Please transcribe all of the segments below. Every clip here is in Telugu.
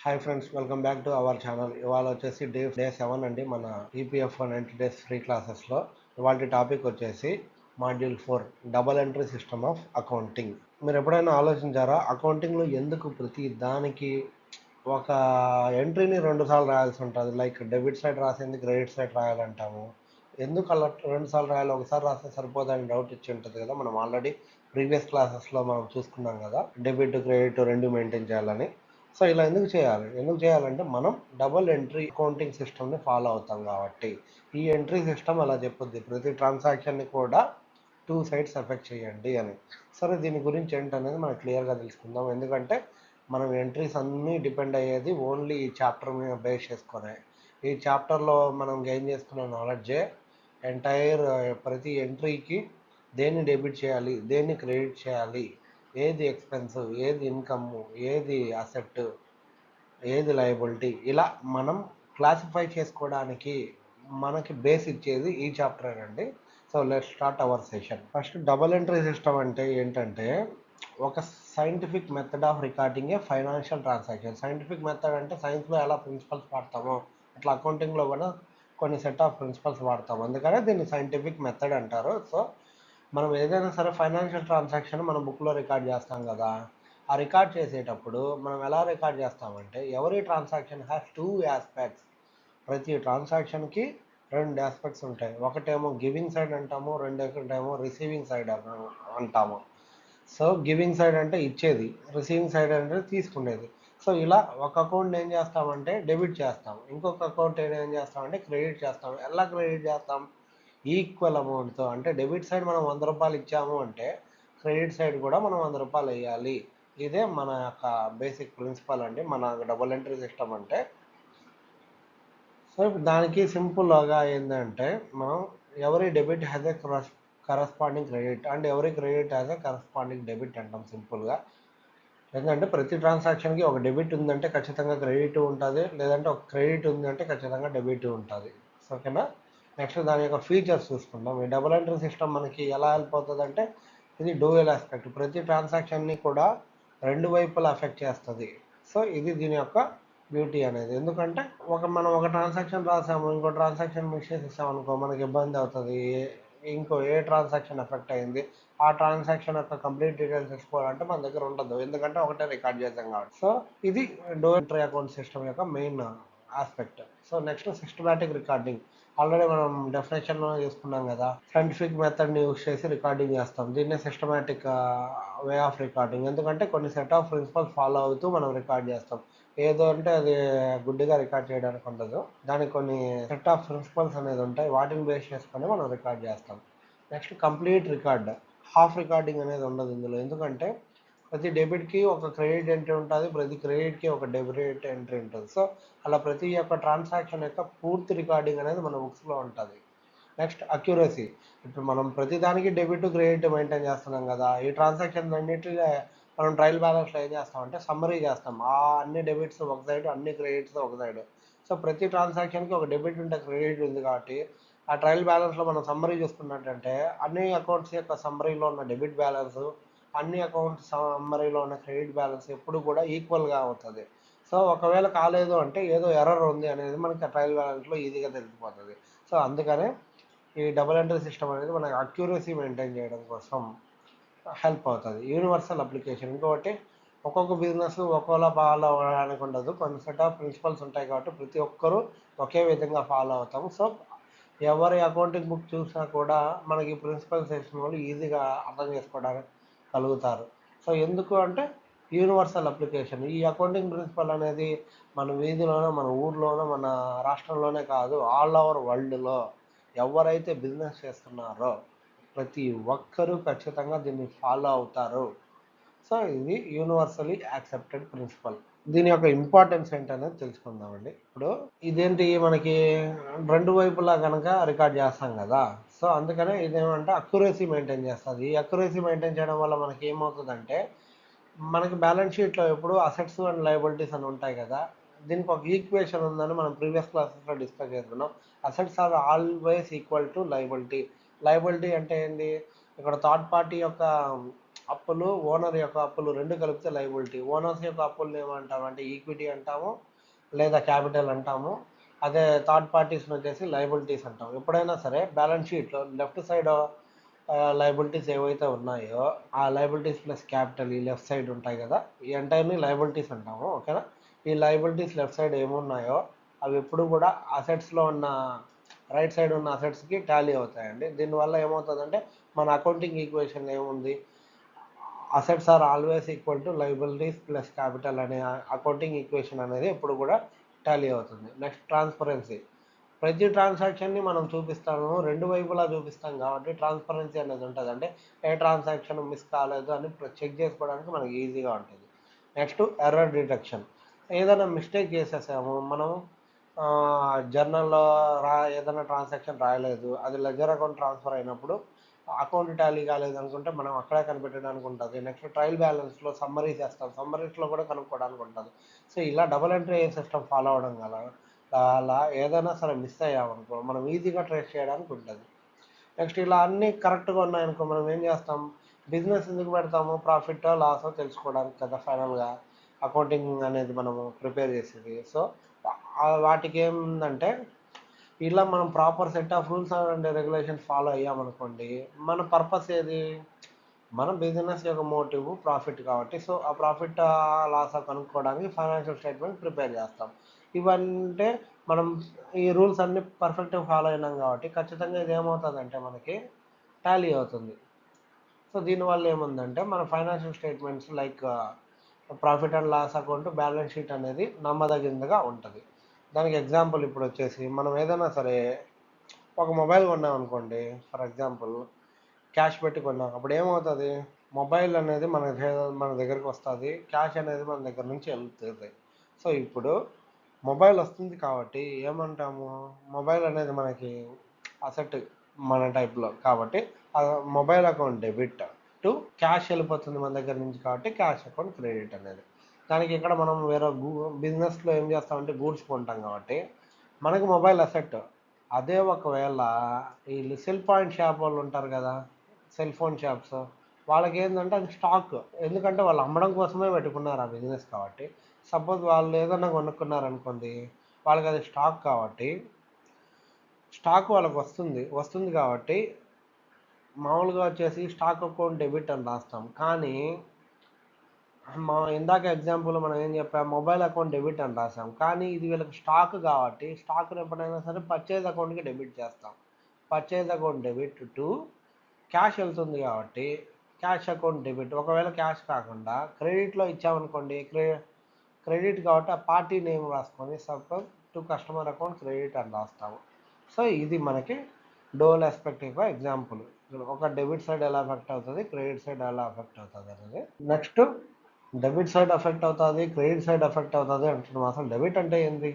Hi friends, welcome back to our channel. ఇవాళ వచ్చేసి డే 7 అండి మన ఈపీఎఫ్ 90 డేస్ ఫ్రీ క్లాసెస్లో. ఇవాళ టాపిక్ వచ్చేసి module 4 double entry system of accounting. మీరు ఎప్పుడైనా ఆలోచించారా, అకౌంటింగ్లో ఎందుకు ప్రతి దానికి ఒక ఎంట్రీని 2 సార్లు రాయాల్సి ఉంటుంది? లైక్ డెబిట్ సైడ్ రాసింది క్రెడిట్ సైడ్ రాయాలంటాము. ఎందుకు అలా 2 సార్లు రాయాలి? ఒకసారి రాస్తే సరిపోదని డౌట్ ఇచ్చి ఉంటుంది కదా. మనం ఆల్రెడీ ప్రీవియస్ క్లాసెస్లో మనం చూసుకున్నాం కదా, డెబిట్ క్రెడిట్ రెండు మెయింటైన్ చేయాలని. సో ఇలా ఎందుకు చేయాలంటే మనం డబుల్ ఎంట్రీ అకౌంటింగ్ సిస్టమ్ని ఫాలో అవుతాం కాబట్టి. ఈ ఎంట్రీ సిస్టమ్ అలా చెప్పుద్ది, ప్రతి ట్రాన్సాక్షన్ని కూడా 2 సైడ్స్ ఎఫెక్ట్ చేయండి అని. సరే, దీని గురించి ఏంటనేది మనం క్లియర్గా తెలుసుకుందాం. ఎందుకంటే మనం ఎంట్రీస్ అన్నీ డిపెండ్ అయ్యేది ఓన్లీ ఈ చాప్టర్ మీద బేస్ చేసుకునే. ఈ చాప్టర్లో మనం గెయిన్ చేసుకున్న నాలెడ్జే ఎంటైర్. ప్రతి ఎంట్రీకి దేన్ని డెబిట్ చేయాలి, దేన్ని క్రెడిట్ చేయాలి, ఏది ఎక్స్పెన్స్, ఏది ఇన్కమ్, ఏది అసెట్, ఏది లయబిలిటీ, ఇలా మనం క్లాసిఫై చేసుకోవడానికి మనకి బేస్ ఇచ్చేది ఈ చాప్టర్ అండి. So let start our session. First, double entry system అంటే ఏంటంటే ఒక scientific method of recording A financial transaction. Scientific method అంటే సైన్స్లో ఎలా ప్రిన్సిపల్స్ వాడతామో అట్లా అకౌంటింగ్లో కూడా కొన్ని సెట్ ఆఫ్ ప్రిన్సిపల్స్ వాడతాం, అందుకనే దీన్ని సైంటిఫిక్ మెథడ్ అంటారు. సో మనం ఏదైనా సరే ఫైనాన్షియల్ ట్రాన్సాక్షన్ మనం బుక్లో రికార్డ్ చేస్తాం కదా. ఆ రికార్డ్ చేసేటప్పుడు మనం ఎలా రికార్డ్ చేస్తామంటే ఎవరీ ట్రాన్సాక్షన్ హ్యాస్ 2 ఆస్పెక్ట్స్. ప్రతి ట్రాన్సాక్షన్కి 2 ఆస్పెక్ట్స్ ఉంటాయి. ఒకటేమో గివింగ్ సైడ్ అంటాము, రెండోటేమో రిసీవింగ్ సైడ్ అంటాము. సో గివింగ్ సైడ్ అంటే ఇచ్చేది, రిసీవింగ్ సైడ్ అంటే తీసుకునేది. సో ఇలా ఒక అకౌంట్ ఏం చేస్తామంటే డెబిట్ చేస్తాం, ఇంకొక అకౌంట్ ఏం చేస్తామంటే క్రెడిట్ చేస్తాం. ఎలా క్రెడిట్ చేస్తాం? ఈక్వల్ అమౌంట్తో. అంటే డెబిట్ సైడ్ మనం 100 రూపాయలు ఇచ్చాము అంటే క్రెడిట్ సైడ్ కూడా మనం 100 రూపాయలు వేయాలి. ఇదే మన యొక్క బేసిక్ ప్రిన్సిపల్ అండి మన డబుల్ ఎంట్రీ సిస్టమ్ అంటే. సో ఇప్పుడు దానికి సింపుల్గా ఏంటంటే మనం every debit has a corresponding credit and every credit has a corresponding debit అంటాం సింపుల్గా. ఎందుకంటే ప్రతి ట్రాన్సాక్షన్కి ఒక డెబిట్ ఉందంటే ఖచ్చితంగా క్రెడిట్ ఉంటుంది, లేదంటే ఒక క్రెడిట్ ఉందంటే ఖచ్చితంగా డెబిట్ ఉంటుంది. ఓకేనా. నెక్స్ట్ దాని యొక్క ఫీచర్స్ చూసుకుందాం. ఈ డబుల్ ఎంట్రీ సిస్టమ్ మనకి ఎలా హెల్ప్ అవుతుంది అంటే ఇది డ్యూయల్ ఆస్పెక్ట్, ప్రతి ట్రాన్సాక్షన్ని కూడా రెండు వైపులా అఫెక్ట్ చేస్తుంది. సో ఇది దీని యొక్క బ్యూటీ అనేది. ఎందుకంటే మనం ఒక ట్రాన్సాక్షన్ రాసాము, ఇంకో ట్రాన్సాక్షన్ మిస్ చేసేసాం అనుకో మనకి ఇబ్బంది అవుతుంది. ఇంకో ఏ ట్రాన్సాక్షన్ ఎఫెక్ట్ అయింది, ఆ ట్రాన్సాక్షన్ యొక్క కంప్లీట్ డీటెయిల్స్ తెలుసుకోవాలంటే మన దగ్గర ఉండదు, ఎందుకంటే ఒకటే రికార్డ్ చేసాం కాబట్టి. సో ఇది డోర్ ఎంట్రీ అకౌంట్ సిస్టమ్ యొక్క main aspect. So next systematic recording. Already మనం డెఫినేషన్లో చేసుకున్నాం కదా, సైంటిఫిక్ మెథడ్ని యూస్ చేసి రికార్డింగ్ చేస్తాం. దీన్నే సిస్టమాటిక్ వే ఆఫ్ రికార్డింగ్. ఎందుకంటే కొన్ని సెట్ ఆఫ్ ప్రిన్సిపల్స్ ఫాలో అవుతూ మనం రికార్డ్ చేస్తాం. ఏదో అంటే అది గుడ్డిగా రికార్డ్ చేయడానికి ఉండదు, దానికి కొన్ని సెట్ ఆఫ్ ప్రిన్సిపల్స్ అనేది ఉంటాయి, వాటిని బేస్ చేసుకొని మనం రికార్డ్ చేస్తాం. Next complete record. Half recording అనేది ఉండదు ఇందులో. ఎందుకంటే ప్రతి డెబిట్కి ఒక క్రెడిట్ ఎంట్రీ ఉంటుంది, ప్రతి క్రెడిట్కి ఒక డెబిట్ ఎంట్రీ ఉంటుంది. సో అలా ప్రతి ఒక్క ట్రాన్సాక్షన్ యొక్క పూర్తి రికార్డింగ్ అనేది మన బుక్స్లో ఉంటుంది. Next accuracy. ఇప్పుడు మనం ప్రతిదానికి డెబిట్ క్రెడిట్ మెయింటైన్ చేస్తున్నాం కదా, ఈ ట్రాన్సాక్షన్ అన్నిటిగా మనం ట్రయల్ బ్యాలెన్స్లో ఏం చేస్తామంటే సమ్మరీ చేస్తాం. ఆ అన్ని డెబిట్స్ ఒక సైడ్, అన్ని క్రెడిట్స్ ఒక సైడ్. సో ప్రతి ట్రాన్సాక్షన్కి ఒక డెబిట్ ఉంటే క్రెడిట్ ఉంది కాబట్టి ఆ ట్రయల్ బ్యాలెన్స్లో మనం సమ్మరీ చూసుకున్నట్టంటే అన్ని అకౌంట్స్ యొక్క సమ్మరీలో ఉన్న డెబిట్ బ్యాలెన్స్, అన్ని అకౌంట్స్ సమ్మరీలో ఉన్న క్రెడిట్ బ్యాలెన్స్ ఎప్పుడు కూడా ఈక్వల్గా అవుతుంది. సో ఒకవేళ కాలేదు అంటే ఏదో ఎర్రర్ ఉంది అనేది మనకి ట్రయల్ బ్యాలెన్స్లో ఈజీగా తెలిసిపోతుంది. సో అందుకనే ఈ డబుల్ ఎంట్రీ సిస్టమ్ అనేది మనకి అక్యూరసీ మెయింటైన్ చేయడం కోసం హెల్ప్ అవుతుంది. Universal application. ఇంకొకటి, ఒక్కొక్క బిజినెస్ ఒక్కోలా ఫాలో అవ్వడానికి ఉండదు, కొన్ని సెట్ ఆఫ్ ప్రిన్సిపల్స్ ఉంటాయి కాబట్టి ప్రతి ఒక్కరూ ఒకే విధంగా ఫాలో అవుతాము. సో ఎవరి అకౌంటింగ్ బుక్ చూసినా కూడా మనకి ప్రిన్సిపల్స్ వేసిన వాళ్ళు ఈజీగా అర్థం చేసుకోవడానికి కలుగుతారు. సో ఎందుకు అంటే యూనివర్సల్ అప్లికేషన్. ఈ అకౌంటింగ్ ప్రిన్సిపల్ అనేది మన వీధిలోనో, మన ఊర్లోనో, మన రాష్ట్రంలోనే కాదు, ఆల్ ఓవర్ వరల్డ్లో ఎవరైతే బిజినెస్ చేస్తున్నారో ప్రతి ఒక్కరూ ఖచ్చితంగా దీన్ని ఫాలో అవుతారు. సో ఇది యూనివర్సలీ యాక్సెప్టెడ్ ప్రిన్సిపల్. దీని యొక్క ఇంపార్టెన్స్ ఏంటనేది తెలుసుకుందామండి. ఇప్పుడు ఇదేంటి మనకి రెండు వైపులా కనుక రికార్డ్ చేస్తాం కదా. సో అందుకనే ఇదేమంటే అక్యురసీ మెయింటైన్ చేస్తుంది. ఈ అక్యురసీ మెయింటైన్ చేయడం వల్ల మనకి ఏమవుతుందంటే మనకి బ్యాలెన్స్ షీట్లో ఎప్పుడు అసెట్స్ అండ్ లయబిలిటీస్ అని ఉంటాయి కదా. దీనికి ఒక ఈక్వేషన్ ఉందని మనం ప్రీవియస్ క్లాసెస్లో డిస్కస్ చేసుకున్నాం. Assets are always equal to liability. Liability అంటే ఏంటి? ఇక్కడ థర్డ్ పార్టీ యొక్క అప్పులు, ఓనర్ యొక్క అప్పులు 2 కలిపితే లయబిలిటీ. ఓనర్స్ యొక్క అప్పుల్ని ఏమంటాము అంటే ఈక్విటీ అంటాము, లేదా క్యాపిటల్ అంటాము. అదే థర్డ్ పార్టీస్‌ని వచ్చేసి లయబిలిటీస్ అంటాం. ఎప్పుడైనా సరే బ్యాలెన్స్ షీట్‌లో లెఫ్ట్ సైడ్ లయబిలిటీస్ ఏవైతే ఉన్నాయో, ఆ లయబిలిటీస్ ప్లస్ క్యాపిటల్ ఈ లెఫ్ట్ సైడ్ ఉంటాయి కదా! ఈ ఎంటైర్‌ని లయబిలిటీస్ అంటాము. ఓకేనా? ఈ లయబిలిటీస్ లెఫ్ట్ సైడ్ ఏమున్నాయో అవి ఎప్పుడు కూడా అసెట్స్‌లో ఉన్న రైట్ సైడ్ ఉన్న అసెట్స్‌కి టాలీ అవుతాయండి. దీనివల్ల ఏమవుతుందంటే మన అకౌంటింగ్ ఈక్వేషన్ ఏముంది? Assets are always equal to liabilities plus capital అనే అకౌంటింగ్ ఈక్వేషన్ అనేది ఎప్పుడు కూడా టాలీ అవుతుంది. Next transparency. ప్రతి ట్రాన్సాక్షన్ని మనం చూపిస్తాము, 2 వైపులా చూపిస్తాం కాబట్టి ట్రాన్స్పరెన్సీ అనేది ఉంటుంది. అంటే ఏ ట్రాన్సాక్షన్ మిస్ కాలేదు అని చెక్ చేసుకోవడానికి మనకి ఈజీగా ఉంటుంది. Next error detection. ఏదైనా మిస్టేక్ చేసేసాము మనం, జర్నల్లో ఏదైనా ట్రాన్సాక్షన్ రాయలేదు, అది లెడ్జర్ అకౌంట్ ట్రాన్స్ఫర్ అయినప్పుడు అకౌంట్ టాలీ కాలేదు అనుకుంటే మనం అక్కడే కనిపెట్టడానికి ఉంటుంది. నెక్స్ట్ ట్రయల్ బ్యాలెన్స్లో సమ్మరీ చేస్తాం, సమ్మరీస్లో కూడా కనుక్కోవడానికి ఉంటుంది. సో ఇలా డబుల్ ఎంట్రీ సిస్టమ్ ఫాలో అవడం వల్ల అలా ఏదైనా సరే మిస్ అయ్యామనుకో మనం ఈజీగా ట్రేస్ చేయడానికి ఉంటుంది. నెక్స్ట్ ఇలా అన్నీ కరెక్ట్గా ఉన్నాయనుకో మనం ఏం చేస్తాం, బిజినెస్ ఎందుకు పెడతాము, ప్రాఫిట్ లాసో తెలుసుకోవడానికి కదా ఫైనల్గా అకౌంటింగ్ అనేది మనము ప్రిపేర్ చేసేది. సో వాటికి ఏముందంటే ఇలా మనం proper set of rules and regulations follow అయ్యామనుకోండి, మన పర్పస్ ఏది, మన బిజినెస్ యొక్క మోటివ్ ప్రాఫిట్ కాబట్టి, సో ఆ ప్రాఫిట్ లాస్ కనుక్కోవడానికి ఫైనాన్షియల్ స్టేట్మెంట్ ప్రిపేర్ చేస్తాం. ఇవంటే మనం ఈ రూల్స్ అన్ని పర్ఫెక్ట్గా ఫాలో అయినాం కాబట్టి ఖచ్చితంగా ఇది ఏమవుతుందంటే మనకి టాలీ అవుతుంది. సో దీనివల్ల ఏముందంటే మన financial statements like profit and loss account, balance sheet అనేది నమ్మదగినదిగా ఉంటుంది. దానికి ఎగ్జాంపుల్ ఇప్పుడు వచ్చేసి మనం ఏదైనా సరే ఒక మొబైల్ కొన్నాం అనుకోండి, ఫర్ ఎగ్జాంపుల్ క్యాష్ పెట్టి కొన్నాం, అప్పుడు ఏమవుతుంది, మొబైల్ అనేది మన దగ్గరికి వస్తుంది, క్యాష్ అనేది మన దగ్గర నుంచి వెళ్తుంది. సో ఇప్పుడు మొబైల్ వస్తుంది కాబట్టి ఏమంటాము, మొబైల్ అనేది మనకి అసెట్ మన టైప్లో కాబట్టి mobile account debit to cash వెళ్ళిపోతుంది మన దగ్గర నుంచి కాబట్టి క్యాష్ అకౌంట్ క్రెడిట్ అనేది. దానికి ఇక్కడ మనం వేరే బిజినెస్లో ఏం చేస్తామంటే గూడ్స్ కొంటాం కాబట్టి మనకి మొబైల్ అసెట్. అదే ఒకవేళ వీళ్ళు సెల్ పాయింట్ షాప్ వాళ్ళు ఉంటారు కదా, సెల్ ఫోన్ షాప్స్, వాళ్ళకి ఏంటంటే అది స్టాక్. ఎందుకంటే వాళ్ళు అమ్మడం కోసమే పెట్టుకున్నారు ఆ బిజినెస్ కాబట్టి. సపోజ్ వాళ్ళు ఏదన్నా కొనుక్కున్నారనుకోండి, వాళ్ళకి అది స్టాక్ కాబట్టి స్టాక్ వాళ్ళకి వస్తుంది కాబట్టి మామూలుగా వచ్చేసి స్టాక్ అకౌంట్ డెబిట్ అని రాస్తాం. కానీ ఇందాక ఎగ్జాంపుల్ మనం ఏం చెప్పాం, మొబైల్ అకౌంట్ డెబిట్ అని రాసాం. కానీ ఇది వీళ్ళకి స్టాక్ కాబట్టి స్టాక్ని ఎప్పుడైనా సరే పర్చేజ్ అకౌంట్కి డెబిట్ చేస్తాం. Purchase account debit to cash వెళ్తుంది కాబట్టి క్యాష్ అకౌంట్ డెబిట్. ఒకవేళ క్యాష్ కాకుండా క్రెడిట్లో ఇచ్చామనుకోండి, క్రెడిట్ కాబట్టి ఆ పార్టీ నేమ్ రాసుకొని suppose to customer account credit అని రాస్తాము. సో ఇది మనకి డోల్ ఎస్పెక్టివ్ ఎగ్జాంపుల్. ఒక డెబిట్ సైడ్ ఎలా ఎఫెక్ట్ అవుతుంది, క్రెడిట్ సైడ్ ఎలా ఎఫెక్ట్ అవుతుంది అనేది. నెక్స్ట్ డెబిట్ సైడ్ ఎఫెక్ట్ అవుతుంది, క్రెడిట్ సైడ్ ఎఫెక్ట్ అవుతుంది అంటున్నాం. అసలు డెబిట్ అంటే ఏంటి,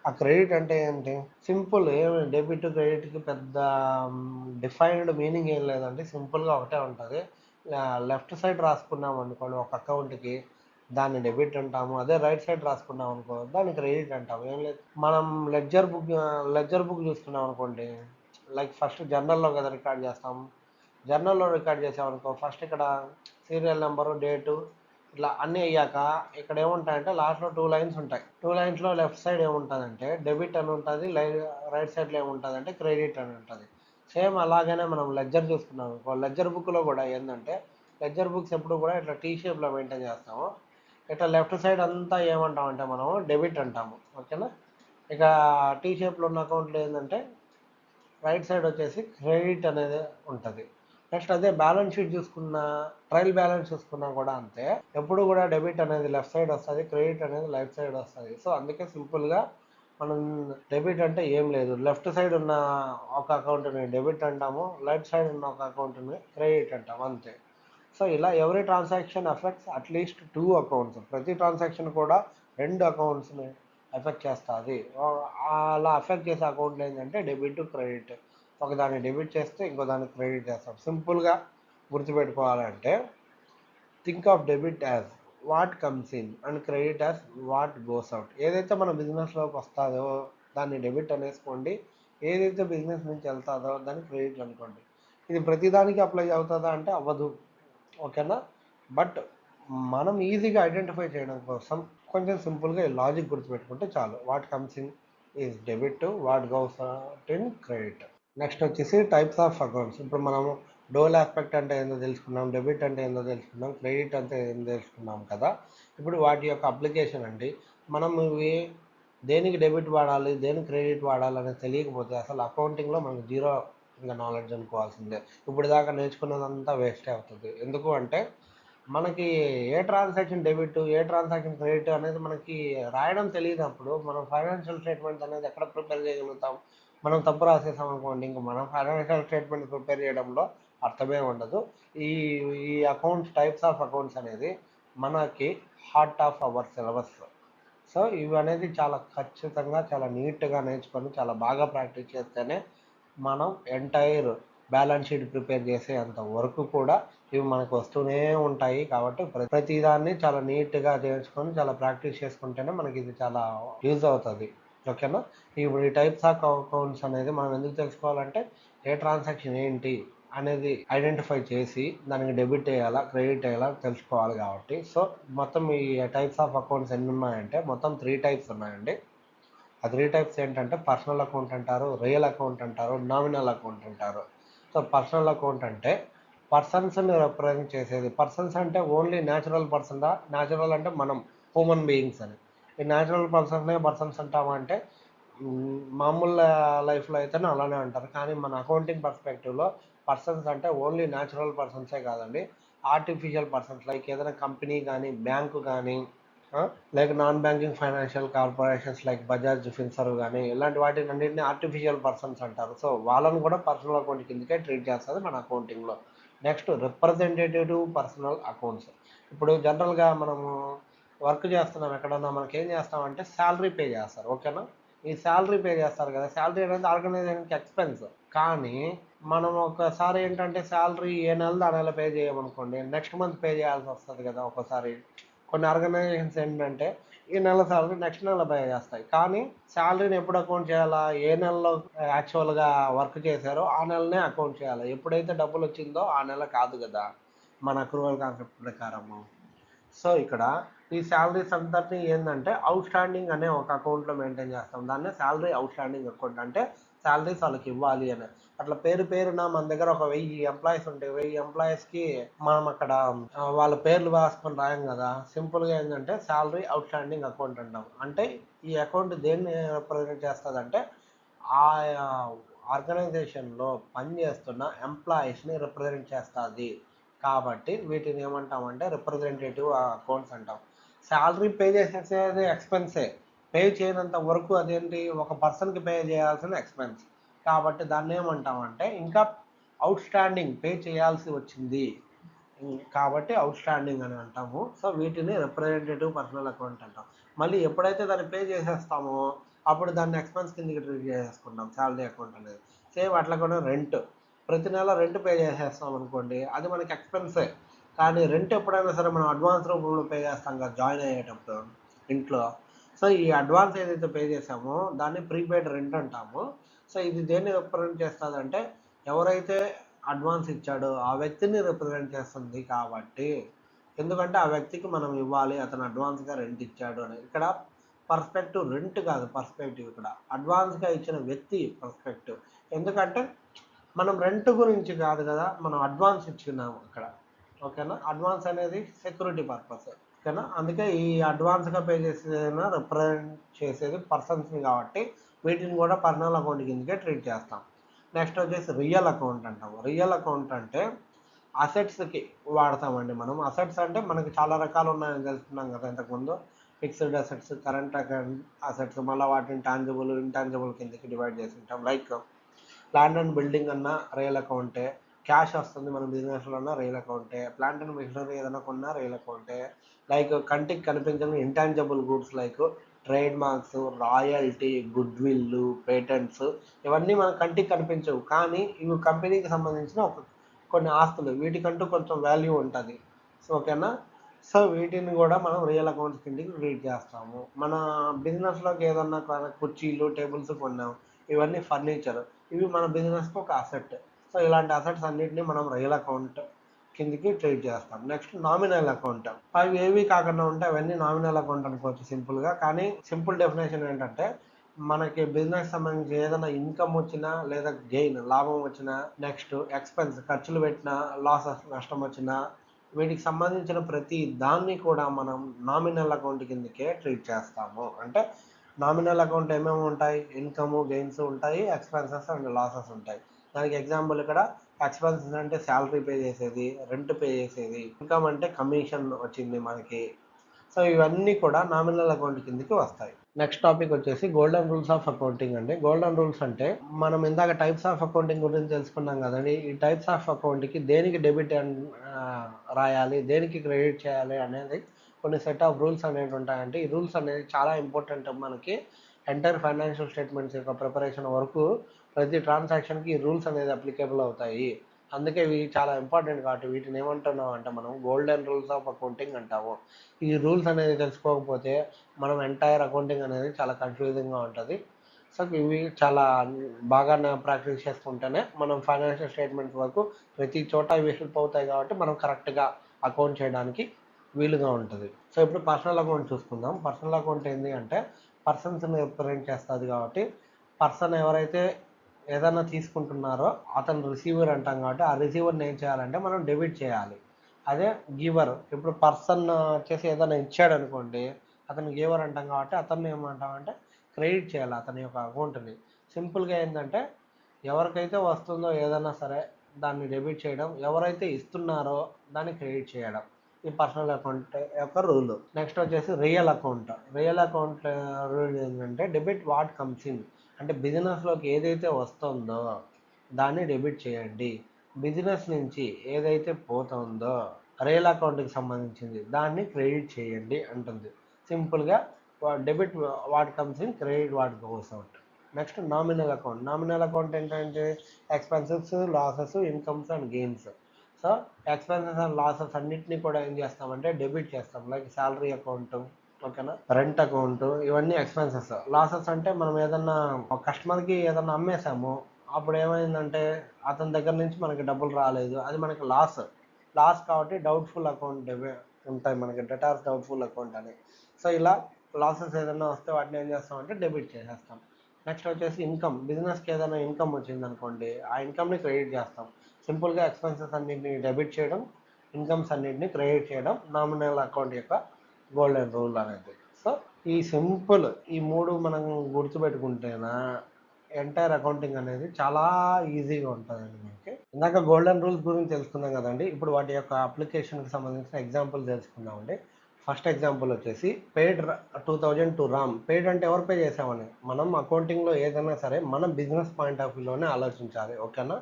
ఆ క్రెడిట్ అంటే ఏంటి? సింపుల్, ఏమి డెబిట్ క్రెడిట్కి పెద్ద డిఫైన్డ్ మీనింగ్ ఏం లేదండి, సింపుల్గా ఒకటే ఉంటుంది. లెఫ్ట్ సైడ్ రాసుకున్నాం అనుకోండి ఒక అకౌంట్కి, దాన్ని డెబిట్ అంటాము. అదే రైట్ సైడ్ రాసుకున్నాం అనుకో దాన్ని క్రెడిట్ అంటాము. ఏం లేదు, మనం లెడ్జర్ బుక్ చూసుకున్నాం అనుకోండి, లైక్ ఫస్ట్ జర్నల్లో కదా రికార్డ్ చేస్తాం. జర్నల్లో రికార్డ్ చేసామనుకో ఫస్ట్ ఇక్కడ సీరియల్ నెంబరు, డేటు ఇట్లా అన్నీ అయ్యాక ఇక్కడ ఏముంటాయంటే లాస్ట్లో 2 లైన్స్ ఉంటాయి. 2 లైన్స్లో లెఫ్ట్ సైడ్ ఏముంటుందంటే డెబిట్ అని ఉంటుంది, రైట్ సైడ్లో ఏముంటుందంటే క్రెడిట్ అని ఉంటుంది. సేమ్ అలాగనే మనం లెడ్జర్ చూసుకున్నాం అనుకో, లెడ్జర్ బుక్లో కూడా ఏంటంటే లెడ్జర్ బుక్స్ ఎప్పుడు కూడా ఇట్లా టీ షేప్లో మెయింటైన్ చేస్తాము. ఇట్లా లెఫ్ట్ సైడ్ అంతా ఏమంటామంటే మనం డెబిట్ అంటాము. ఓకేనా? ఇక టీ షేప్లో ఉన్న అకౌంట్లో ఏంటంటే రైట్ సైడ్ వచ్చేసి క్రెడిట్ అనేది ఉంటుంది. నెక్స్ట్ అదే బ్యాలెన్స్ షీట్ చూసుకున్నా, ట్రయల్ బ్యాలెన్స్ చూసుకున్నా కూడా అంతే, ఎప్పుడు కూడా డెబిట్ అనేది లెఫ్ట్ సైడ్ వస్తుంది, క్రెడిట్ అనేది రైట్ సైడ్ వస్తుంది. సో అందుకే సింపుల్గా మనం డెబిట్ అంటే ఏం లేదు, లెఫ్ట్ సైడ్ ఉన్న ఒక అకౌంట్ని డెబిట్ అంటాము, రైట్ సైడ్ ఉన్న ఒక అకౌంట్ని క్రెడిట్ అంటాము, అంతే. సో ఇలా every transaction effects at least 2 accounts. ప్రతి ట్రాన్సాక్షన్ కూడా 2 అకౌంట్స్ని ఎఫెక్ట్ చేస్తుంది. అలా ఎఫెక్ట్ చేసే అకౌంట్లు ఏంటంటే డెబిట్ క్రెడిట్. ఒకదాన్ని డెబిట్ చేస్తే ఇంకో దాన్ని క్రెడిట్ చేస్తాం. సింపుల్గా గుర్తుపెట్టుకోవాలంటే think of debit as what comes in and credit as what goes out. ఏదైతే మన బిజినెస్లోకి వస్తుందో దాన్ని డెబిట్ అనేసుకోండి, ఏదైతే బిజినెస్ నుంచి వెళ్తుందో దాన్ని క్రెడిట్ అనుకోండి. ఇది ప్రతిదానికి అప్లై అవుతుందా అంటే అవ్వదు. ఓకేనా? బట్ మనం ఈజీగా ఐడెంటిఫై చేయడం కోసం కొంచెం సింపుల్గా ఈ లాజిక్ గుర్తుపెట్టుకుంటే చాలు. What comes in is debit, what goes in credit. Next వచ్చేసి టైప్స్ ఆఫ్ అకౌంట్స్. ఇప్పుడు మనము డోల్ ఆస్పెక్ట్ అంటే ఏందో తెలుసుకున్నాం, డెబిట్ అంటే ఏందో తెలుసుకున్నాం, క్రెడిట్ అంటే ఏందో తెలుసుకున్నాం కదా. ఇప్పుడు వాటి యొక్క అప్లికేషన్ అండి, మనం ఇవి దేనికి డెబిట్ వాడాలి, దేనికి క్రెడిట్ వాడాలి అనేది తెలియకపోతే అసలు అకౌంటింగ్లో మనకు జీరో ఇంకా నాలెడ్జ్ అనుకోవాల్సిందే. ఇప్పుడు దాకా నేర్చుకున్నదంతా వేస్టే అవుతుంది. ఎందుకు అంటే మనకి ఏ ట్రాన్సాక్షన్ డెబిట్, ఏ ట్రాన్సాక్షన్ క్రెడిట్ అనేది మనకి రాయడం తెలియనప్పుడు మనం ఫైనాన్షియల్ స్టేట్మెంట్ అనేది ఎక్కడ ప్రిపేర్ చేయగలుగుతాం? మనం తప్పు రాసేసాం అనుకోండి, ఇంక మనం ఫైనాన్షియల్ స్టేట్మెంట్ ప్రిపేర్ చేయడంలో అర్థమే ఉండదు. ఈ ఈ అకౌంట్స్, టైప్స్ ఆఫ్ అకౌంట్స్ అనేది మనకి heart of our syllabus. So ఇవి అనేది చాలా ఖచ్చితంగా, చాలా నీట్గా నేర్చుకొని చాలా బాగా ప్రాక్టీస్ చేస్తేనే మనం ఎంటైర్ బ్యాలెన్స్ షీట్ ప్రిపేర్ చేసే అంత వరకు కూడా ఇవి మనకు వస్తూనే ఉంటాయి. కాబట్టి ప్రతిదాన్ని చాలా నీట్గా నేర్చుకొని చాలా ప్రాక్టీస్ చేసుకుంటేనే మనకి ఇది చాలా యూజ్ అవుతుంది. ఓకేనా. ఇప్పుడు ఈ టైప్స్ ఆఫ్ అకౌంట్స్ అనేది మనం ఎందుకు తెలుసుకోవాలంటే ఏ ట్రాన్సాక్షన్ ఏంటి అనేది ఐడెంటిఫై చేసి దానికి డెబిట్ చేయాలా, క్రెడిట్ చేయాలా తెలుసుకోవాలి కాబట్టి. సో మొత్తం ఈ టైప్స్ ఆఫ్ అకౌంట్స్ ఎన్ని ఉన్నాయంటే మొత్తం 3 టైప్స్ ఉన్నాయండి. ఆ 3 టైప్స్ ఏంటంటే పర్సనల్ అకౌంట్ అంటారు, రియల్ అకౌంట్ అంటారు, నామినల్ అకౌంట్ అంటారు. సో పర్సనల్ అకౌంట్ అంటే పర్సన్స్ని రిప్రజెంట్ చేసేది. పర్సన్స్ అంటే ఓన్లీ న్యాచురల్ పర్సన్, న్యాచురల్ అంటే మనం హ్యూమన్ బీయింగ్స్ అని. ఈ న్యాచురల్ పర్సన్స్నే పర్సన్స్ అంటామంటే మామూలు లైఫ్లో అయితేనే అలానే అంటారు. కానీ మన అకౌంటింగ్ పర్స్పెక్టివ్లో పర్సన్స్ అంటే ఓన్లీ న్యాచురల్ పర్సన్సే కాదండి, ఆర్టిఫిషియల్ పర్సన్స్. లైక్ ఏదైనా కంపెనీ కానీ, బ్యాంకు కానీ, like non banking financial corporations like Bajaj Finserv కానీ, ఇలాంటి వాటిని అన్నింటినీ ఆర్టిఫిషియల్ పర్సన్స్ అంటారు. సో వాళ్ళని కూడా పర్సనల్ అకౌంట్ కిందకే ట్రీట్ చేస్తుంది మన అకౌంటింగ్లో. Next representative personal accounts. ఇప్పుడు జనరల్గా మనము వర్క్ చేస్తున్నాం ఎక్కడన్నా, మనకి ఏం చేస్తామంటే శాలరీ పే చేస్తారు. ఓకేనా. ఈ శాలరీ పే చేస్తారు కదా, శాలరీ అనేది ఆర్గనైజేషన్కి ఎక్స్పెన్స్. కానీ మనం ఒకసారి ఏంటంటే శాలరీ ఏ నెలది ఆ నెల పే చేయమనుకోండి, నెక్స్ట్ మంత్ పే చేయాల్సి వస్తుంది కదా ఒక్కోసారి. కొన్ని ఆర్గనైజేషన్స్ ఏంటంటే ఈ నెల శాలరీ నెక్స్ట్ నెల పే చేస్తాయి. కానీ శాలరీని ఎప్పుడు అకౌంట్ చేయాలా, ఏ నెలలో యాక్చువల్గా వర్క్ చేశారో ఆ నెలనే అకౌంట్ చేయాలి. ఎప్పుడైతే డబ్బులు వచ్చిందో ఆ నెల కాదు కదా మన అక్రూవల్ కాన్సెప్ట్ ప్రకారము. సో ఇక్కడ ఈ శాలరీస్ అంతటినీ ఏంటంటే అవుట్ స్టాండింగ్ అనే ఒక అకౌంట్లో మెయింటైన్ చేస్తాం. దాన్నే శాలరీ అవుట్ స్టాండింగ్ అకౌంట్. అంటే శాలరీస్ వాళ్ళకి ఇవ్వాలి అని. అట్లా పేరు పేరున మన దగ్గర ఒక 1000 ఎంప్లాయీస్ ఉంటే 1000 ఎంప్లాయీస్కి మనం అక్కడ వాళ్ళ పేర్లు రాసుకొని రాయం కదా. సింపుల్గా ఏంటంటే శాలరీ అవుట్ స్టాండింగ్ అకౌంట్ అంటాం. అంటే ఈ అకౌంట్ దేన్ని రిప్రజెంట్ చేస్తుంది అంటే ఆయా ఆర్గనైజేషన్లో పనిచేస్తున్న ఎంప్లాయీస్ని రిప్రజెంట్ చేస్తుంది. కాబట్టి వీటిని ఏమంటామంటే రిప్రజెంటేటివ్ అకౌంట్స్ అంటాం. శాలరీ పే చేసేది ఎక్స్పెన్సే. పే చేయనంత వరకు అదేంటి, ఒక పర్సన్కి పే చేయాల్సిన ఎక్స్పెన్స్. కాబట్టి దాన్ని ఏమంటామంటే ఇంకా అవుట్ స్టాండింగ్ పే చేయాల్సి వచ్చింది కాబట్టి అవుట్ స్టాండింగ్ అని అంటాము. సో వీటిని రిప్రజెంటేటివ్ పర్సనల్ అకౌంట్ అంటాం. మళ్ళీ ఎప్పుడైతే దాన్ని పే చేసేస్తామో అప్పుడు దాన్ని ఎక్స్పెన్స్ కిందకి ట్రీట్ చేసేసుకుంటాం శాలరీ అకౌంట్ అనేది. సేమ్ అట్లా కూడా రెంట్, ప్రతి నెల రెంట్ పే చేసేస్తాం అనుకోండి, అది మనకి ఎక్స్పెన్సే. కానీ రెంట్ ఎప్పుడైనా సరే మనం అడ్వాన్స్ రూపంలో పే చేస్తాం కదా జాయిన్ అయ్యేటప్పుడు ఇంట్లో. సో ఈ అడ్వాన్స్ ఏదైతే పే చేసామో దాన్ని ప్రీపెయిడ్ రెంట్ అంటాము. సో ఇది దేన్ని రిప్రజెంట్ చేస్తుంది అంటే ఎవరైతే అడ్వాన్స్ ఇచ్చాడో ఆ వ్యక్తిని రిప్రజెంట్ చేస్తుంది. కాబట్టి ఎందుకంటే ఆ వ్యక్తికి మనం ఇవ్వాలి, అతను అడ్వాన్స్గా రెంట్ ఇచ్చాడు అని. ఇక్కడ పర్స్పెక్టివ్ రెంట్ కాదు, పర్స్పెక్టివ్ ఇక్కడ అడ్వాన్స్గా ఇచ్చిన వ్యక్తి పర్స్పెక్టివ్. ఎందుకంటే మనం రెంట్ గురించి కాదు కదా, మనం అడ్వాన్స్ ఇచ్చుకున్నాము అక్కడ. ఓకేనా. అడ్వాన్స్ అనేది సెక్యూరిటీ పర్పస్. ఓకేనా. అందుకే ఈ అడ్వాన్స్గా పే చేసేదైనా రిప్రజెంట్ చేసేది పర్సన్స్ని కాబట్టి వీటిని కూడా పర్సనల్ అకౌంట్ కిందకే ట్రీట్ చేస్తాం. నెక్స్ట్ వచ్చేసి రియల్ అకౌంట్ అంటాం. రియల్ అకౌంట్ అంటే అసెట్స్కి వాడతామండి మనం. అసెట్స్ అంటే మనకి చాలా రకాలు ఉన్నాయని తెలుసుకున్నాం కదా ఇంతకుముందు. ఫిక్స్డ్ అసెట్స్, కరెంట్ అసెట్స్, మళ్ళీ వాటిని టాంజిబుల్, ఇంటాంజిబుల్ కిందకి డివైడ్ చేసి ఉంటాం. లైక్ ప్లాంట్ అండ్ బిల్డింగ్ అన్న రియల్ అకౌంటే, క్యాష్ వస్తుంది మన బిజినెస్లో ఉన్న రియల్ అకౌంటే, ప్లాంట్ అండ్ మిషనరీ ఏదైనా కొన్నా రియల్ అకౌంటే. లైక్ కంటికి కనిపించని intangible goods like trade marks, royalty, good will, patents, ఇవన్నీ మన కంటికి కనిపించవు కానీ ఇవి కంపెనీకి సంబంధించిన కొన్ని ఆస్తులు, వీటికంటూ కొంచెం వాల్యూ ఉంటుంది. సో ఓకేనా. సో వీటిని కూడా మనం రియల్ అకౌంట్స్ కిందకి ట్రీట్ చేస్తాము. మన బిజినెస్లోకి ఏదన్నా కుర్చీలు, టేబుల్స్ కొన్నాం, ఇవన్నీ ఫర్నిచర్, ఇవి మన బిజినెస్కి ఒక అసెట్. సో ఇలాంటి అసెట్స్ అన్నింటినీ మనం రియల్ అకౌంట్ కిందికి ట్రీట్ చేస్తాం. Next nominal account. అవి ఏవి కాకుండా ఉంటే అవన్నీ నామినల్ అకౌంట్ అనుకోవచ్చు సింపుల్గా. కానీ సింపుల్ డెఫినేషన్ ఏంటంటే మనకి బిజినెస్ సంబంధించి ఏదైనా ఇన్కమ్ వచ్చినా లేదా గెయిన్ లాభం వచ్చినా, నెక్స్ట్ ఎక్స్పెన్స్ ఖర్చులు పెట్టినా, లాసెస్ నష్టం వచ్చినా, వీటికి సంబంధించిన ప్రతి దాన్ని కూడా మనం నామినల్ అకౌంట్ కిందకే ట్రీట్ చేస్తాము. అంటే నామినల్ అకౌంట్ ఏమేమి ఉంటాయి? ఇన్కమ్ గెయిన్స్ ఉంటాయి, ఎక్స్పెన్సెస్ అండ్ లాసెస్ ఉంటాయి. దానికి ఎగ్జాంపుల్ ఇక్కడ ఎక్స్పెన్సెస్ అంటే శాలరీ పే చేసేది, రెంట్ పే చేసేది, ఇన్కమ్ అంటే కమిషన్ వచ్చింది మనకి. సో ఇవన్నీ కూడా నామినల్ అకౌంట్ కిందకి వస్తాయి. నెక్స్ట్ టాపిక్ వచ్చేసి గోల్డెన్ రూల్స్ ఆఫ్ అకౌంటింగ్ అండి. గోల్డెన్ రూల్స్ అంటే మనం ఇందాక టైప్స్ ఆఫ్ అకౌంటింగ్ గురించి తెలుసుకున్నాం కదండి. ఈ టైప్స్ ఆఫ్ అకౌంట్కి దేనికి డెబిట్ రాయాలి, దేనికి క్రెడిట్ చేయాలి అనేది కొన్ని సెట్ ఆఫ్ రూల్స్ అనేవి ఉంటాయంటే ఈ రూల్స్ అనేది చాలా ఇంపార్టెంట్. మనకి ఎంటైర్ ఫైనాన్షియల్ స్టేట్మెంట్స్ యొక్క ప్రిపరేషన్ వరకు ప్రతి ట్రాన్సాక్షన్కి ఈ రూల్స్ అనేది అప్లికేబుల్ అవుతాయి. అందుకే ఇవి చాలా ఇంపార్టెంట్ కాబట్టి వీటిని ఏమంటున్నాం అంటే మనం గోల్డెన్ రూల్స్ ఆఫ్ అకౌంటింగ్ అంటాము. ఈ రూల్స్ అనేది తెలుసుకోకపోతే మనం ఎంటైర్ అకౌంటింగ్ అనేది చాలా కన్ఫ్యూజింగ్గా ఉంటుంది. సో ఇవి చాలా బాగా ప్రాక్టీస్ చేసుకుంటేనే మనం ఫైనాన్షియల్ స్టేట్మెంట్ వరకు ప్రతి చోట ఇవి హెల్ప్ అవుతాయి కాబట్టి మనం కరెక్ట్గా అకౌంట్ చేయడానికి వీలుగా ఉంటుంది. సో ఇప్పుడు పర్సనల్ అకౌంట్ చూసుకుందాం. పర్సనల్ అకౌంట్ ఏంటి అంటే పర్సన్స్ని రిప్రజెంట్ చేస్తుంది కాబట్టి పర్సన్ ఎవరైతే ఏదైనా తీసుకుంటున్నారో అతను రిసీవర్ అంటాం కాబట్టి ఆ రిసీవర్ని ఏం చేయాలంటే మనం డెబిట్ చేయాలి. అదే గివర్, ఇప్పుడు పర్సన్ వచ్చేసి ఏదైనా ఇచ్చాడు అనుకోండి, అతను గివర్ అంటాం కాబట్టి అతన్ని ఏమంటామంటే క్రెడిట్ చేయాలి అతని యొక్క అకౌంట్ని. సింపుల్గా ఏంటంటే ఎవరికైతే వస్తుందో ఏదైనా సరే దాన్ని డెబిట్ చేయడం, ఎవరైతే ఇస్తున్నారో దాన్ని క్రెడిట్ చేయడం, ఈ పర్సనల్ అకౌంట్ యొక్క రూల్. నెక్స్ట్ వచ్చేసి real account. Real account rule ఏంటంటే డెబిట్ వాట్ కమ్స్ ఇన్, అంటే బిజినెస్లోకి ఏదైతే వస్తుందో దాన్ని డెబిట్ చేయండి, బిజినెస్ నుంచి ఏదైతే పోతుందో రియల్ అకౌంట్కి సంబంధించింది దాన్ని క్రెడిట్ చేయండి అంటుంది. సింపుల్గా debit what comes in, credit what goes out. Next nominal account. Nominal account ఏంటంటే expenses, losses, incomes and gains. So expenses and losses అన్నింటినీ కూడా ఏం చేస్తామంటే డెబిట్ చేస్తాం. లైక్ శాలరీ అకౌంట్, ఓకేనా, రెంట్ అకౌంట్, ఇవన్నీ ఎక్స్పెన్సెస్. లాసెస్ అంటే మనం ఏదన్నా కస్టమర్కి ఏదన్నా అమ్మేసాము, అప్పుడు ఏమైందంటే అతని దగ్గర నుంచి మనకి డబ్బులు రాలేదు, అది మనకి లాస్ కాబట్టి డౌట్ఫుల్ అకౌంట్ ఉంటాయి మనకి, డెటార్స్ డౌట్ఫుల్ అకౌంట్ అని. సో ఇలా లాసెస్ ఏదైనా వస్తే వాటిని ఏం చేస్తామంటే డెబిట్ చేసేస్తాం. నెక్స్ట్ వచ్చేసి ఇన్కమ్. బిజినెస్కి ఏదైనా ఇన్కమ్ వచ్చింది అనుకోండి, ఆ ఇన్కమ్ని క్రెడిట్ చేస్తాం. సింపుల్గా ఎక్స్పెన్సెస్ అన్నింటిని డెబిట్ చేయడం, ఇన్కమ్స్ అన్నింటిని క్రెడిట్ చేయడం నామినల్ అకౌంట్ యొక్క గోల్డెన్ రూల్ అనేది. సో ఈ సింపుల్ ఈ మూడు మనం గుర్తుపెట్టుకుంటేనా ఎంటైర్ అకౌంటింగ్ అనేది చాలా ఈజీగా ఉంటుందండి మనకి. ఇందాక గోల్డెన్ రూల్స్ గురించి తెలుసుకున్నాం కదండి, ఇప్పుడు వాటి యొక్క అప్లికేషన్కి సంబంధించిన ఎగ్జాంపుల్ తెలుసుకుందామండి. ఫస్ట్ ఎగ్జాంపుల్ వచ్చేసి పెయిడ్ 2000 టు రామ్. పెయిడ్ అంటే ఎవరు పే చేసామని. మనం అకౌంటింగ్లో ఏదైనా సరే మన బిజినెస్ పాయింట్ ఆఫ్ వ్యూలోనే ఆలోచించాలి, ఓకేనా.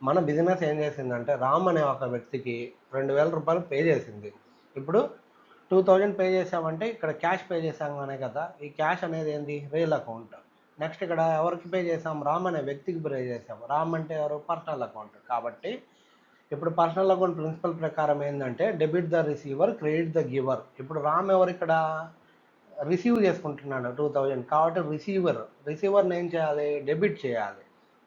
మన బిజినెస్ ఏం చేసిందంటే రామ్ అనే ఒక వ్యక్తికి 2000 రూపాయలు పే చేసింది. ఇప్పుడు 2000 పే చేసామంటే ఇక్కడ క్యాష్ పే చేసాం అనే కదా, ఈ క్యాష్ అనేది ఏంది, రియల్ అకౌంట్. నెక్స్ట్ ఇక్కడ ఎవరికి పే చేసాం, రామ్ అనే వ్యక్తికి పే చేసాం. రామ్ అంటే ఎవరు, పర్సనల్ అకౌంట్. కాబట్టి ఇప్పుడు పర్సనల్ అకౌంట్ ప్రిన్సిపల్ ప్రకారం ఏంటంటే debit the receiver, credit the giver. ఇప్పుడు రామ్ ఎవరు ఇక్కడ, రిసీవ్ చేసుకుంటున్నాడు 2000 కాబట్టి రిసీవర్ని ఏం చేయాలి, డెబిట్ చేయాలి.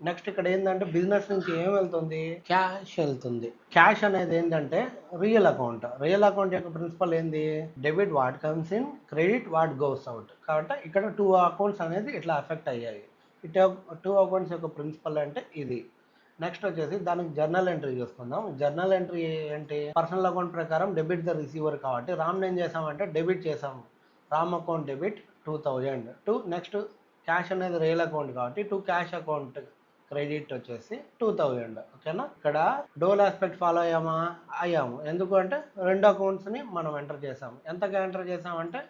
నెక్స్ట్ ఇక్కడ ఏంటంటే బిజినెస్ నుంచి ఏం వెళ్తుంది, క్యాష్ వెళ్తుంది. క్యాష్ అనేది ఏంటంటే రియల్ అకౌంట్. రియల్ అకౌంట్ యొక్క ప్రిన్సిపల్ ఏంది, debit what comes in, credit what goes out. కాబట్టి ఇక్కడ 2 అకౌంట్స్ అనేది ఇట్లా ఎఫెక్ట్ అయ్యాయి. ఇటు 2 అకౌంట్స్ యొక్క ప్రిన్సిపల్ అంటే ఇది. నెక్స్ట్ వచ్చేసి దానికి జర్నల్ ఎంట్రీ చూసుకుందాం. జర్నల్ ఎంట్రీ ఏంటి, పర్సనల్ అకౌంట్ ప్రకారం డెబిట్ ద రిసీవర్ కాబట్టి రామ్ ఏం చేసామంటే డెబిట్ చేసాం. Ram account debit 2000 to next cash అనేది రియల్ అకౌంట్ కాబట్టి టు క్యాష్ అకౌంట్ క్రెడిట్ వచ్చేసి 2000, ఓకేనా. ఇక్కడ డోల్ ఆస్పెక్ట్ ఫాలో అయ్యాము ఎందుకు అంటే రెండు అకౌంట్స్ని మనం ఎంటర్ చేసాము. ఎంతగా ఎంటర్ చేసామంటే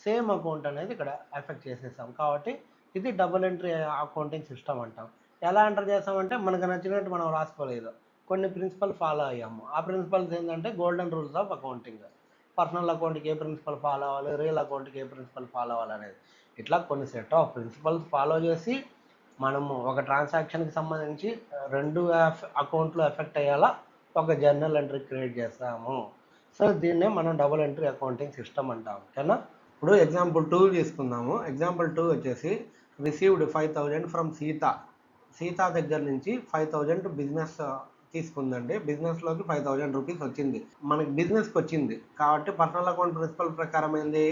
సేమ్ అకౌంట్ అనేది ఇక్కడ ఎఫెక్ట్ చేసేసాం కాబట్టి ఇది డబుల్ ఎంట్రీ అకౌంటింగ్ సిస్టమ్ అంటాం. ఎలా ఎంటర్ చేసామంటే మనకు నచ్చినట్టు మనం రాసుకోలేదు, కొన్ని ప్రిన్సిపల్ ఫాలో అయ్యాము. ఆ ప్రిన్సిపల్స్ ఏంటంటే golden rules of accounting. Personal అకౌంట్కి ఏ ప్రిన్సిపల్ ఫాలో అవ్వాలి, రియల్ అకౌంట్కి ఏ ప్రిన్సిపల్ ఫాలో అవ్వాలి అనేది ఇట్లా కొన్ని సెట్ ఆఫ్ ప్రిన్సిపల్స్ ఫాలో చేసి మనము ఒక ట్రాన్సాక్షన్కి సంబంధించి రెండు అకౌంట్లు ఎఫెక్ట్ అయ్యేలా ఒక జర్నల్ ఎంట్రీ క్రియేట్ చేస్తాము. సో దీన్నే మనం డబుల్ ఎంట్రీ అకౌంటింగ్ సిస్టమ్ అంటాం, ఓకేనా. ఇప్పుడు ఎగ్జాంపుల్ 2 తీసుకుందాము. ఎగ్జాంపుల్ 2 వచ్చేసి రిసీవ్డ్ 5000 ఫ్రమ్ సీత. సీత దగ్గర నుంచి 5000 బిజినెస్ తీసుకుందండి. బిజినెస్లోకి 5000 రూపీస్ వచ్చింది. మనకి బిజినెస్కి వచ్చింది కాబట్టి పర్సనల్ అకౌంట్ ప్రిన్సిపల్ ప్రకారం ఏంది,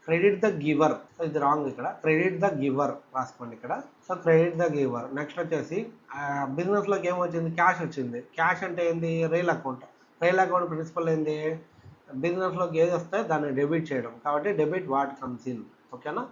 క్రెడిట్ ద గివర్. సో ఇది రాంగ్, ఇక్కడ క్రెడిట్ ద గివర్ రాసుకోండి ఇక్కడ. So credit the giver. Next వచ్చేసి బిజినెస్లోకి ఏమొచ్చింది, క్యాష్ వచ్చింది. క్యాష్ అంటే ఏంది, real account. Real account principle ఏంది, బిజినెస్లోకి ఏది వస్తే దాన్ని డెబిట్ చేయడం కాబట్టి డెబిట్ వాట్ కమ్స్ ఇన్. ఓకేనా.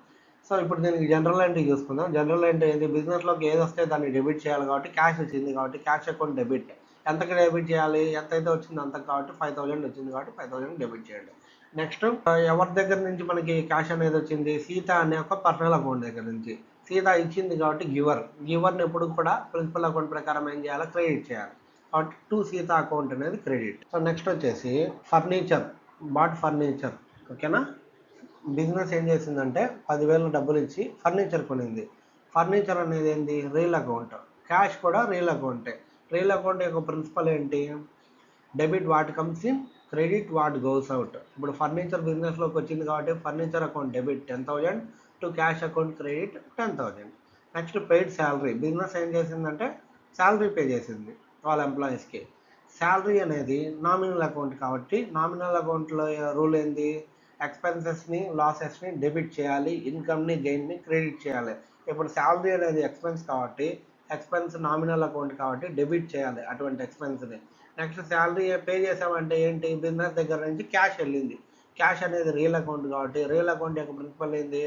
సో ఇప్పుడు దీనికి జనరల్ ఎంట్రీ చూసుకుందాం. జనరల్ ఎంట్రీ ఏంటి, బిజినెస్లోకి ఏది వస్తే దాన్ని డెబిట్ చేయాలి కాబట్టి క్యాష్ వచ్చింది కాబట్టి క్యాష్ అకౌంట్ డెబిట్. ఎంతకి డెబిట్ చేయాలి, ఎంతైతే వచ్చింది అంతకు కాబట్టి 5000 వచ్చింది కాబట్టి 5000 డెబిట్ చేయండి. నెక్స్ట్ ఎవరి దగ్గర నుంచి మనకి క్యాష్ అనేది వచ్చింది, సీత అనే ఒక పర్సనల్ అకౌంట్ దగ్గర నుంచి. సీత ఇచ్చింది కాబట్టి గివర్. గివర్ని ఎప్పుడు కూడా ప్రిన్సిపల్ అకౌంట్ ప్రకారం ఏం చేయాలి, క్రెడిట్ చేయాలి కాబట్టి టు సీత అకౌంట్ అనేది క్రెడిట్. సో నెక్స్ట్ వచ్చేసి ఫర్నిచర్, బాట్ ఫర్నిచర్. ఓకేనా. బిజినెస్ ఏం చేసిందంటే 10,000 డబ్బులు ఇచ్చి ఫర్నిచర్ కొనింది. ఫర్నిచర్ అనేది ఏంది, రియల్ అకౌంట్. క్యాష్ కూడా రియల్ అకౌంటే. రియల్ అకౌంట్ యొక్క ప్రిన్సిపల్ ఏంటి, debit what comes in, credit what goes out. ఇప్పుడు ఫర్నిచర్ బిజినెస్లోకి వచ్చింది కాబట్టి furniture account debit 10,000 to cash account credit 10,000. Next paid salary. Business ఏం చేసిందంటే శాలరీ పే చేసింది వాళ్ళ ఎంప్లాయీస్కి. శాలరీ అనేది నామినల్ అకౌంట్ కాబట్టి నామినల్ అకౌంట్లో రూల్ ఏంది, ఎక్స్పెన్సెస్ని లాసెస్ని డెబిట్ చేయాలి, ఇన్కమ్ని గెయిన్ని క్రెడిట్ చేయాలి. ఇప్పుడు శాలరీ అనేది ఎక్స్పెన్స్ కాబట్టి ఎక్స్పెన్స్ నామినల్ అకౌంట్ కాబట్టి డెబిట్ చేయాలి అటువంటి ఎక్స్పెన్స్ని. నెక్స్ట్ శాలరీ పే చేసామంటే ఏంటి, బిజినెస్ దగ్గర నుంచి క్యాష్ వెళ్ళింది. క్యాష్ అనేది రియల్ అకౌంట్ కాబట్టి రియల్ అకౌంట్ యొక్క ప్రిన్సిపల్ ఏంది,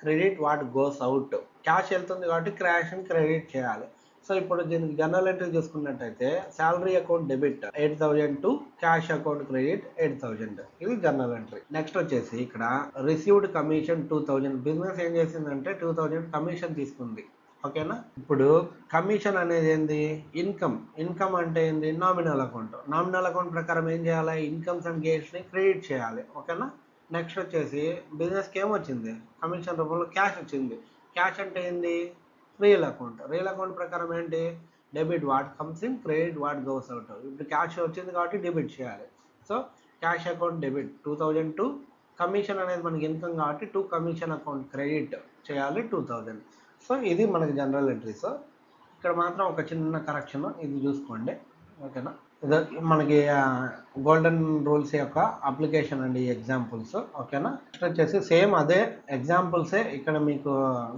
credit what goes out. Cash వెళ్తుంది కాబట్టి క్యాష్ని క్రెడిట్ చేయాలి. సో ఇప్పుడు దీనికి జనరల్ ఎంట్రీ చూసుకున్నట్టయితే salary account debit 8,000 to cash account credit 8,000. ఇది జనరల్ ఎంట్రీ. నెక్స్ట్ వచ్చేసి ఇక్కడ రిసీవ్డ్ కమిషన్ 2,000. బిజినెస్ ఏం చేసిందంటే 2,000 కమిషన్ తీసుకుంది. ఓకేనా. ఇప్పుడు కమిషన్ అనేది ఏంది, ఇన్కమ్. ఇన్కమ్ అంటే ఏంది, నామినల్ అకౌంట్. నామినల్ అకౌంట్ ప్రకారం ఏం చేయాలి, ఇన్కమ్స్ అండ్ గెయిన్స్ని క్రెడిట్ చేయాలి. ఓకేనా. నెక్స్ట్ వచ్చేసి బిజినెస్కి ఏమొచ్చింది, కమిషన్ రూపంలో క్యాష్ వచ్చింది. క్యాష్ అంటే ఏంది, రియల్ అకౌంట్. రియల్ అకౌంట్ ప్రకారం ఏంటి, debit what comes in, credit what goes out. ఇప్పుడు క్యాష్ వచ్చింది కాబట్టి డెబిట్ చేయాలి. So cash account debit 2,000 to commission అనేది మనకి ఇన్కమ్ కాబట్టి టు కమిషన్ అకౌంట్ క్రెడిట్ చేయాలి 2,000. సో ఇది మనకి జనరల్ ఎంట్రీస్. ఇక్కడ మాత్రం ఒక చిన్న కరెక్షన్, ఇది చూసుకోండి. ఓకేనా. ఇది మనకి గోల్డెన్ రూల్స్ యొక్క అప్లికేషన్ అండి, ఎగ్జాంపుల్స్. ఓకేనా. నెక్స్ట్ వచ్చేసి సేమ్ అదే ఎగ్జాంపుల్సే ఇక్కడ మీకు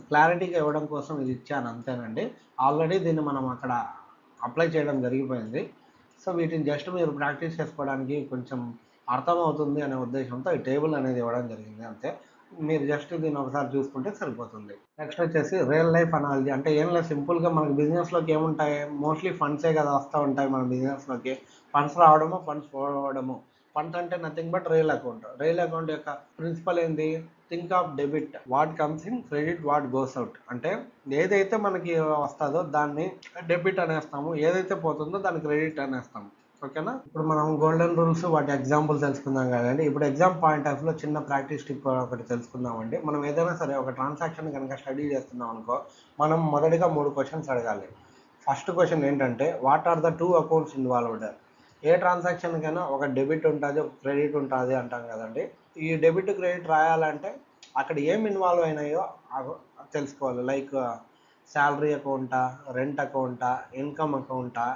క్లారిటీగా ఇవ్వడం కోసం ఇది ఇచ్చాను అంతేనండి. ఆల్రెడీ దీన్ని మనం అక్కడ అప్లై చేయడం జరిగిపోయింది. సో వీటిని జస్ట్ మీరు ప్రాక్టీస్ చేసుకోవడానికి కొంచెం అర్థమవుతుంది అనే ఉద్దేశంతో ఈ టేబుల్ అనేది ఇవ్వడం జరిగింది అంతే. మీరు జస్ట్ దీన్ని ఒకసారి చూసుకుంటే సరిపోతుంది. నెక్స్ట్ వచ్చేసి రియల్ లైఫ్ అనాలజీ. అంటే ఏం లేదు, సింపుల్గా మనకి బిజినెస్లోకి ఏముంటాయి, మోస్ట్లీ ఫండ్సే కదా వస్తూ ఉంటాయి మన బిజినెస్లోకి. ఫండ్స్ రావడము, ఫండ్స్ పోవడము. ఫండ్స్ అంటే nothing but real account. Real account యొక్క ప్రిన్సిపల్ ఏంది, think of debit what comes in, credit what goes out. అంటే ఏదైతే మనకి వస్తుందో దాన్ని డెబిట్ అనేస్తాము, ఏదైతే పోతుందో దాన్ని క్రెడిట్ అనేస్తాము. ఓకేనా. ఇప్పుడు మనం గోల్డెన్ రూల్స్ వాటి ఎగ్జాంపుల్ తెలుసుకుందాం కదండి. ఇప్పుడు ఎగ్జామ్ పాయింట్ ఆఫ్ వ్యూలో చిన్న ప్రాక్టీస్ టిప్ ఒకటి తెలుసుకుందామండి. మనం ఏదైనా సరే ఒక ట్రాన్సాక్షన్ కనుక స్టడీ చేస్తున్నాం అనుకో, మనం మొదటిగా 3 క్వశ్చన్స్ అడగాలి. ఫస్ట్ క్వశ్చన్ ఏంటంటే what are the 2 accounts involved. ఏ ట్రాన్సాక్షన్కైనా ఒక డెబిట్ ఉంటుంది, ఒక క్రెడిట్ ఉంటుంది అంటాం కదండి. ఈ డెబిట్ క్రెడిట్ రాయాలంటే అక్కడ ఏం ఇన్వాల్వ్ అయినాయో తెలుసుకోవాలి. లైక్ శాలరీ అకౌంటా, రెంట్ అకౌంటా, ఇన్కమ్ అకౌంటా,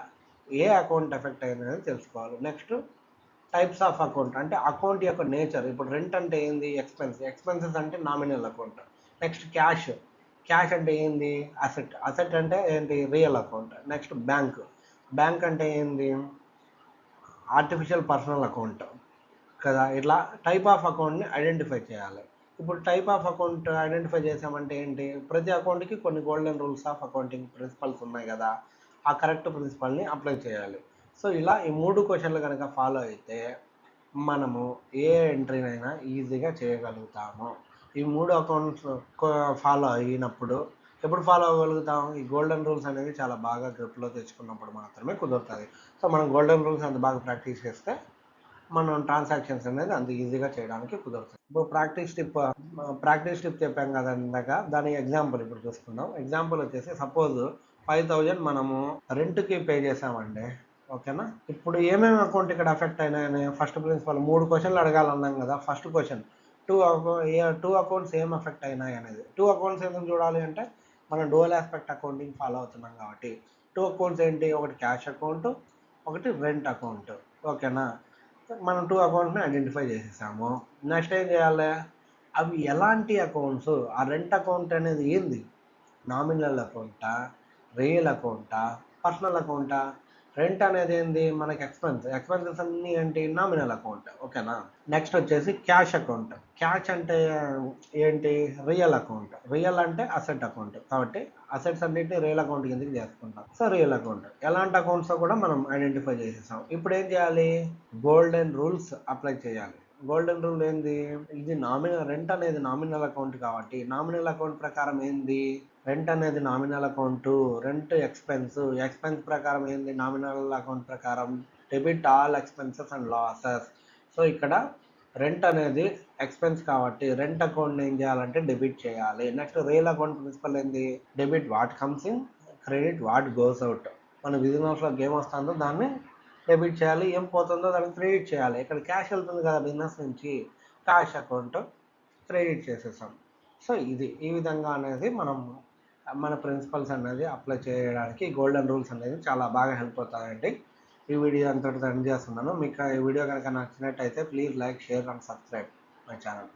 ఏ అకౌంట్ ఎఫెక్ట్ అయిందని తెలుసుకోవాలి. నెక్స్ట్ టైప్స్ ఆఫ్ అకౌంట్, అంటే అకౌంట్ యొక్క నేచర్. ఇప్పుడు రెంట్ అంటే ఏంది, ఎక్స్పెన్స్. ఎక్స్పెన్సెస్ అంటే nominal account. Next cash. Cash అంటే ఏంది, అసెట్. అసెట్ అంటే ఏంటి, real account. Next bank. Bank అంటే ఏంది, ఆర్టిఫిషియల్ పర్సనల్ అకౌంట్ కదా. ఇట్లా టైప్ ఆఫ్ అకౌంట్ని ఐడెంటిఫై చేయాలి. ఇప్పుడు టైప్ ఆఫ్ అకౌంట్ ఐడెంటిఫై చేసామంటే ఏంటి, ప్రతి అకౌంట్కి కొన్ని golden rules of accounting principles ఉన్నాయి కదా, ఆ కరెక్ట్ ప్రిన్సిపల్ని అప్లై చేయాలి. సో ఇలా ఈ 3 క్వశ్చన్లు కనుక ఫాలో అయితే మనము ఏ ఎంట్రీనైనా ఈజీగా చేయగలుగుతాము. ఈ 3 అకౌంట్స్ ఫాలో అయినప్పుడు ఎప్పుడు ఫాలో అవ్వగలుగుతాం, ఈ గోల్డెన్ రూల్స్ అనేది చాలా బాగా గ్రిప్లో తెచ్చుకున్నప్పుడు మాత్రమే కుదురుతుంది. సో మనం గోల్డెన్ రూల్స్ అంత బాగా ప్రాక్టీస్ చేస్తే మనం ట్రాన్సాక్షన్స్ అనేది అంత ఈజీగా చేయడానికి కుదురుతుంది. ఇప్పుడు ప్రాక్టీస్ టిప్ చెప్పాం కదా ఇందాక, దాని ఎగ్జాంపుల్ ఇప్పుడు చూసుకుందాం. ఎగ్జాంపుల్ వచ్చేసి సపోజ్ 5,000 మనము రెంట్కి పే చేసామండి. ఓకేనా. ఇప్పుడు ఏమేమి అకౌంట్ ఇక్కడ ఎఫెక్ట్ అయినాయని ఫస్ట్ ప్రిన్సిపల్ 3 క్వశ్చన్లు అడగాలన్నాం కదా. ఫస్ట్ క్వశ్చన్ టూ అకౌంట్స్ ఏం ఎఫెక్ట్ అయినాయి అనేది. 2 అకౌంట్స్ ఎందుకు చూడాలి అంటే మనం డోల్ ఆస్పెక్ట్ అకౌంటింగ్ ఫాలో అవుతున్నాం కాబట్టి 2 అకౌంట్స్ ఏంటి, ఒకటి క్యాష్ అకౌంట్, ఒకటి రెంట్ అకౌంట్. ఓకేనా? మనం 2 అకౌంట్‌ని ఐడెంటిఫై చేసేసాము. నెక్స్ట్ ఏం చేయాలి? అవి ఎలాంటి అకౌంట్స్? ఆ రెంట్ అకౌంట్ అనేది ఏంది? నామినల్ అకౌంటా? రియల్ అకౌంటా? పర్సనల్ అకౌంటా? రెంట్ అనేది ఏంది? మనకి ఎక్స్‌పెన్సెస్ అన్నీ ఏంటి? Nominal account. ఓకేనా? నెక్స్ట్ వచ్చేసి క్యాష్ అకౌంట్. క్యాష్ అంటే ఏంటి? Real account. రియల్ అంటే అసెట్ అకౌంట్. కాబట్టి అసెట్స్ అన్నిటిని రియల్ అకౌంట్ కిందకి చేసుకుంటాం. So real account. ఎలాంటి అకౌంట్స్ కూడా మనం ఐడెంటిఫై చేసేసాం. ఇప్పుడు ఏం చేయాలి? గోల్డెన్ రూల్స్ అప్లై చేయాలి. గోల్డెన్ రూల్ ఏంది? ఇది రెంట్ అనేది నామినల్ అకౌంట్ కాబట్టి నామినల్ అకౌంట్ ప్రకారం ఏంది? రెంట్ అనేది నామినల్ అకౌంట్, రెంట్ ఎక్స్పెన్స్ ప్రకారం ఏంది? నామినల్ అకౌంట్ ప్రకారం debit all expenses and losses. So ఇక్కడ రెంట్ అనేది ఎక్స్పెన్స్ కాబట్టి రెంట్ అకౌంట్ ఏం చేయాలంటే డెబిట్ చేయాలి. నెక్స్ట్ రియల్ అకౌంట్ ప్రిన్సిపల్ ఏంది? Debit what comes in, credit what goes out. మన బిజినెస్లోకి ఏం వస్తుందో దాన్ని డెబిట్ చేయాలి, ఏం పోతుందో దాన్ని క్రెడిట్ చేయాలి. ఇక్కడ క్యాష్ వెళ్తుంది కదా బిజినెస్ నుంచి, క్యాష్ అకౌంట్ క్రెడిట్ చేసేసాం. సో ఈ విధంగా అనేది మనం మన ప్రిన్సిపల్స్ అనేది అప్లై చేయడానికి గోల్డెన్ రూల్స్ అనేది చాలా బాగా హెల్ప్ అవుతాయండి. ఈ వీడియో అంతటితో ఎండ్ చేస్తున్నాను. మీకు ఈ వీడియో కనుక నచ్చినట్టయితే please like, share and subscribe my channel.